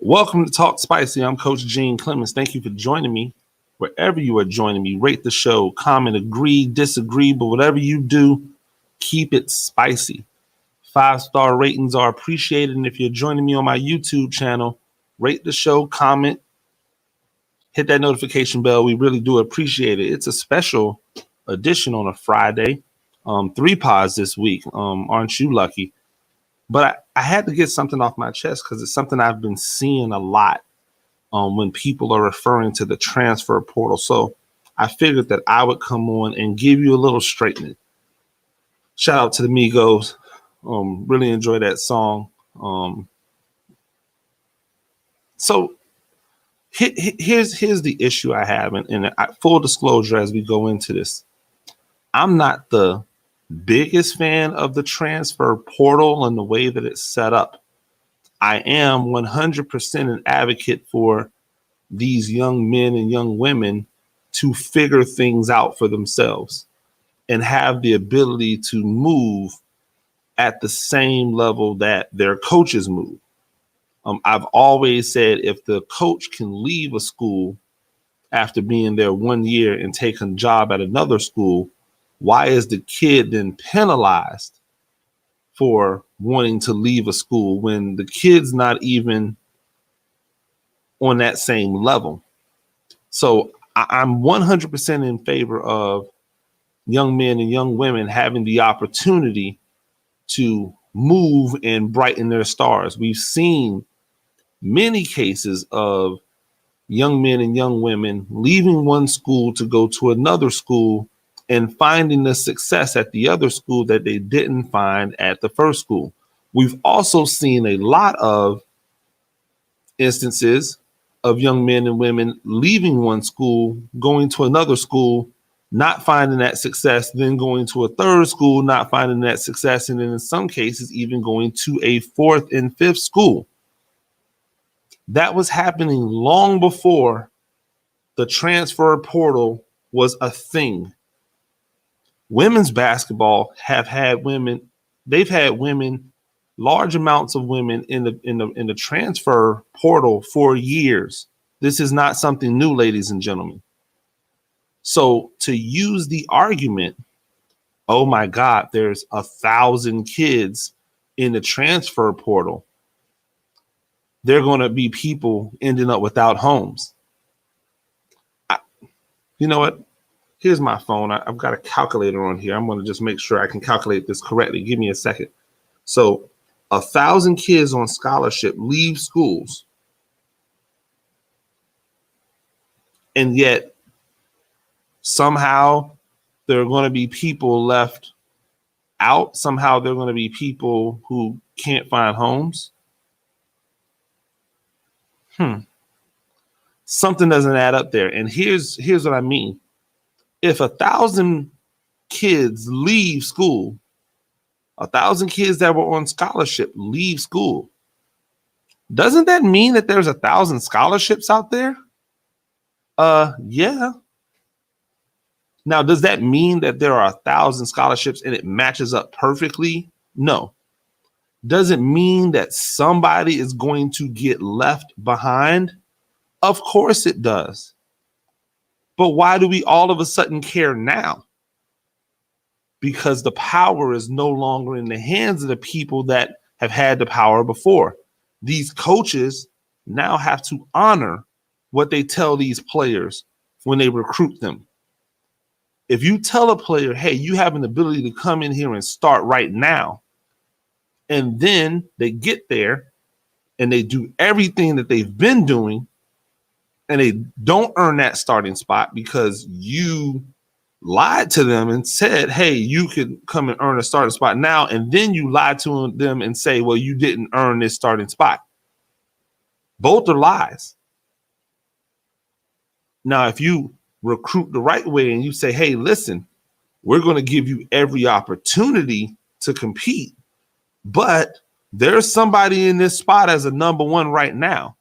Welcome to Talk Spicy. I'm Coach Gene Clemens. Thank you for joining me. Wherever you are joining me, rate the show, comment, agree, disagree, but whatever you do, keep it spicy. 5-star ratings are appreciated. And if you're joining me on my YouTube channel, rate the show, comment, hit that notification bell. We really do appreciate it. It's a special edition on a Friday. 3 pods this week. Aren't you lucky? But I had to get something off my chest because it's something I've been seeing a lot when people are referring to the transfer portal. So I figured that I would come on and give you a little straightening. Shout out to the Migos. Really enjoy that song. So here's the issue I have. And full disclosure as we go into this, I'm not the biggest fan of the transfer portal and the way that it's set up. I am 100% an advocate for these young men and young women to figure things out for themselves and have the ability to move at the same level that their coaches move. I've always said if the coach can leave a school after being there 1 year and take a job at another school, why is the kid then penalized for wanting to leave a school when the kid's not even on that same level? So I'm 100% in favor of young men and young women having the opportunity to move and brighten their stars. We've seen many cases of young men and young women leaving one school to go to another school and finding the success at the other school that they didn't find at the first school. We've also seen a lot of instances of young men and women leaving one school, going to another school, not finding that success, then going to a third school, not finding that success, and then in some cases even going to a 4th and 5th school. That was happening long before the transfer portal was a thing. Women's basketball they've had women, large amounts of women in the transfer portal for years. This is not something new, ladies and gentlemen. So to use the argument, oh my God, there's 1,000 kids in the transfer portal, they're going to be people ending up without homes. You know what? Here's my phone. I've got a calculator on here. I'm going to just make sure I can calculate this correctly. Give me a second. So 1,000 kids on scholarship leave schools. And yet somehow there are going to be people left out. Somehow there are going to be people who can't find homes. Something doesn't add up there. And here's what I mean. If 1,000 kids leave school, 1,000 kids that were on scholarship leave school, doesn't that mean that there's 1,000 scholarships out there? Yeah. Now, does that mean that there are 1,000 scholarships and it matches up perfectly? No. Does it mean that somebody is going to get left behind? Of course it does. But why do we all of a sudden care now? Because the power is no longer in the hands of the people that have had the power before. These coaches now have to honor what they tell these players when they recruit them. If you tell a player, hey, you have an ability to come in here and start right now, and then they get there and they do everything that they've been doing, and they don't earn that starting spot because you lied to them and said, hey, you could come and earn a starting spot now. And then you lied to them and say, well, you didn't earn this starting spot. Both are lies. Now, if you recruit the right way and you say, hey, listen, we're going to give you every opportunity to compete, but there's somebody in this spot as a number 1 right now.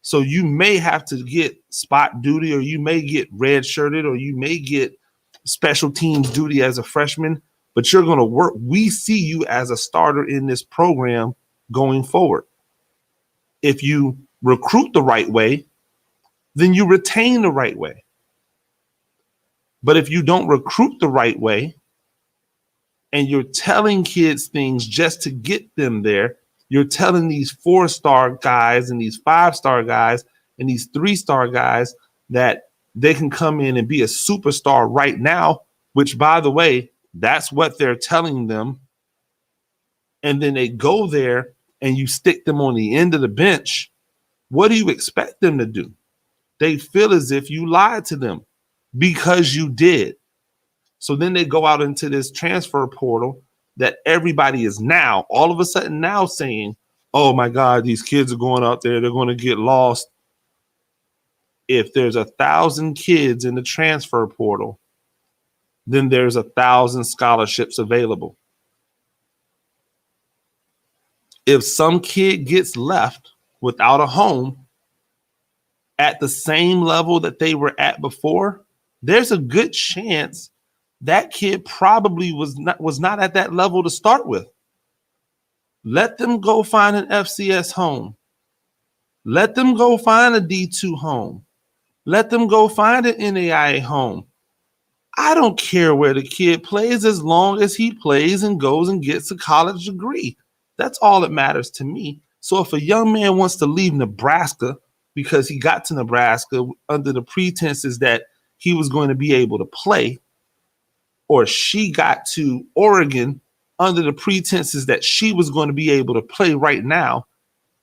So you may have to get spot duty, or you may get red shirted, or you may get special teams duty as a freshman, but you're going to work. We see you as a starter in this program going forward. If you recruit the right way, then you retain the right way. But if you don't recruit the right way and you're telling kids things just to get them there, you're telling these 4-star guys and these 5-star guys and these 3-star guys that they can come in and be a superstar right now, which, by the way, that's what they're telling them. And then they go there and you stick them on the end of the bench. What do you expect them to do? They feel as if you lied to them because you did. So then they go out into this transfer portal that everybody is now all of a sudden now saying, oh my God, these kids are going out there, they're going to get lost. If there's 1,000 kids in the transfer portal, then there's 1,000 scholarships available. If some kid gets left without a home at the same level that they were at before, there's a good chance that kid probably was not at that level to start with. Let them go find an FCS home. Let them go find a D2 home. Let them go find an NAIA home. I don't care where the kid plays as long as he plays and goes and gets a college degree. That's all that matters to me. So if a young man wants to leave Nebraska because he got to Nebraska under the pretenses that he was going to be able to play, or she got to Oregon under the pretenses that she was going to be able to play right now,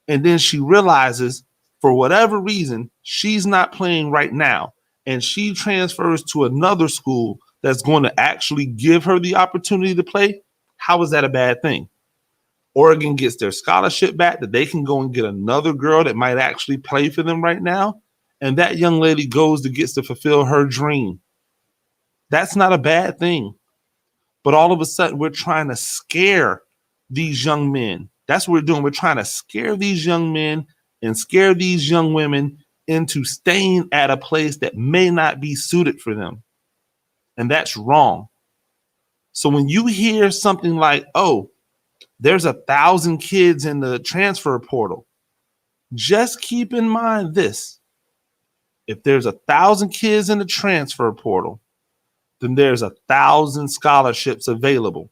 and then she realizes for whatever reason she's not playing right now, and she transfers to another school that's going to actually give her the opportunity to play, how is that a bad thing? Oregon gets their scholarship back that they can go and get another girl that might actually play for them right now, and that young lady goes to gets to fulfill her dream. That's not a bad thing. But all of a sudden, we're trying to scare these young men. That's what we're doing. We're trying to scare these young men and scare these young women into staying at a place that may not be suited for them. And that's wrong. So when you hear something like, oh, there's 1,000 kids in the transfer portal, just keep in mind this. If there's 1,000 kids in the transfer portal, then there's 1,000 scholarships available.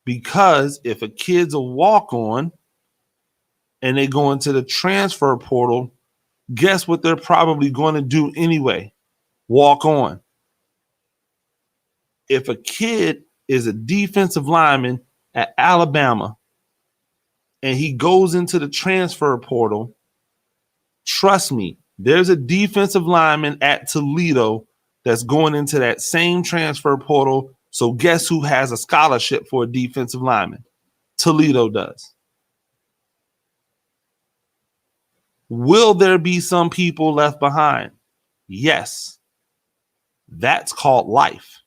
Because if a kid's a walk-on and they go into the transfer portal, guess what they're probably going to do anyway? Walk on. If a kid is a defensive lineman at Alabama and he goes into the transfer portal, trust me, there's a defensive lineman at Toledo that's going into that same transfer portal. So guess who has a scholarship for a defensive lineman? Toledo does. Will there be some people left behind? Yes. That's called life.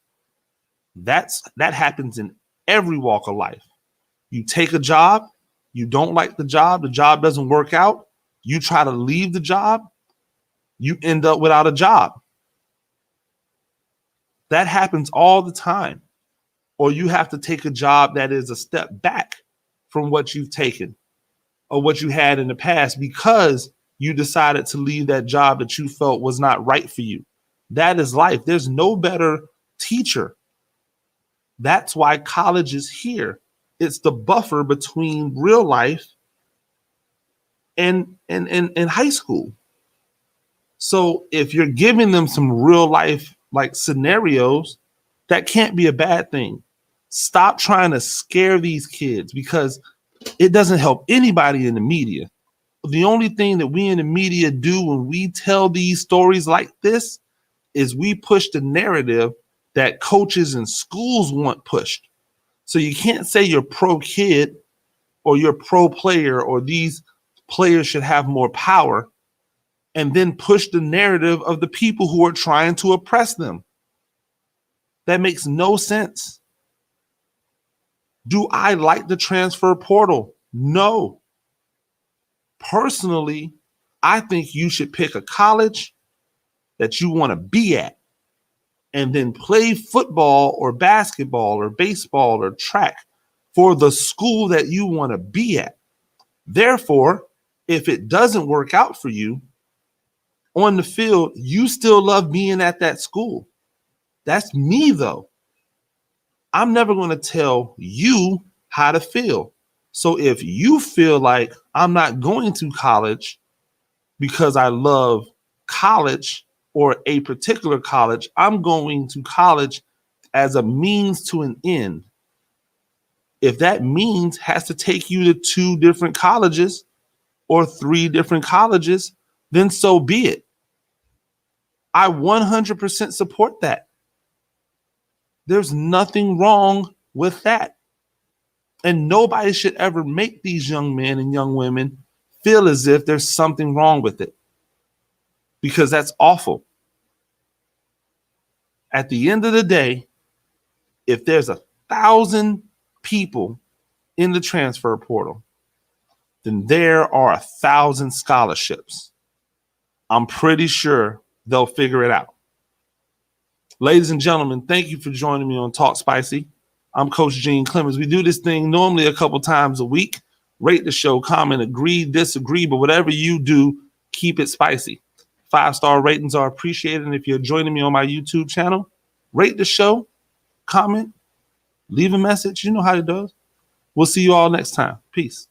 That happens in every walk of life. You take a job, you don't like the job doesn't work out, you try to leave the job, you end up without a job. That happens all the time. Or you have to take a job that is a step back from what you've taken or what you had in the past because you decided to leave that job that you felt was not right for you. That is life. There's no better teacher. That's why college is here. It's the buffer between real life and high school. So if you're giving them some real life like scenarios, that can't be a bad thing. Stop trying to scare these kids because it doesn't help anybody in the media. The only thing that we in the media do when we tell these stories like this is we push the narrative that coaches and schools want pushed. So you can't say you're pro kid or you're pro player or these players should have more power and then push the narrative of the people who are trying to oppress them. That makes no sense. Do I like the transfer portal? No. Personally, I think you should pick a college that you want to be at and then play football or basketball or baseball or track for the school that you want to be at. Therefore, if it doesn't work out for you on the field, you still love being at that school. That's me, though. I'm never going to tell you how to feel. So if you feel like I'm not going to college because I love college or a particular college, I'm going to college as a means to an end. If that means has to take you to 2 different colleges or 3 different colleges, then so be it. I 100% support that. There's nothing wrong with that. And nobody should ever make these young men and young women feel as if there's something wrong with it, because that's awful. At the end of the day, if there's 1,000 people in the transfer portal, then there are 1,000 scholarships. I'm pretty sure they'll figure it out. Ladies and gentlemen, thank you for joining me on Talk Spicy. I'm Coach Gene Clemens. We do this thing normally a couple times a week. Rate the show, comment, agree, disagree, but whatever you do, keep it spicy. 5-star ratings are appreciated. And if you're joining me on my YouTube channel, rate the show, comment, leave a message. You know how it does. We'll see you all next time. Peace.